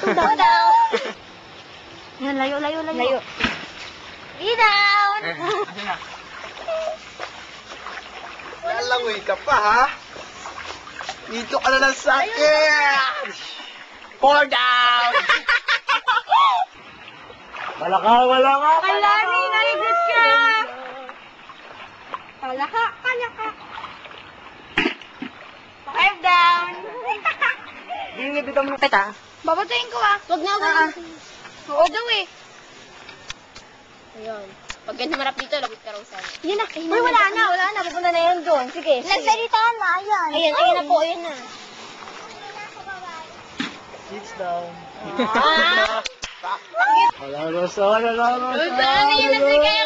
Go down. Yan, layo. Be down. Lalangoy ka pa, ha? Dito ka na lang sa akin! 4 down! Wala ka! Kalani, naligot ka. Kala ka. 5 down. Hindi bitaw mo kita. Babatayin ko ah. Wag na. Oo daw eh. Ayun. Pag ganyan marap dito, labit ka raw sana. Yan na. Uy, wala na. Pupunta na yan doon. Sige. Nagsalita na, ayan. Ayan na po, ayan na. 6 down. Ah! Wala na. Ano yun, nasa kaya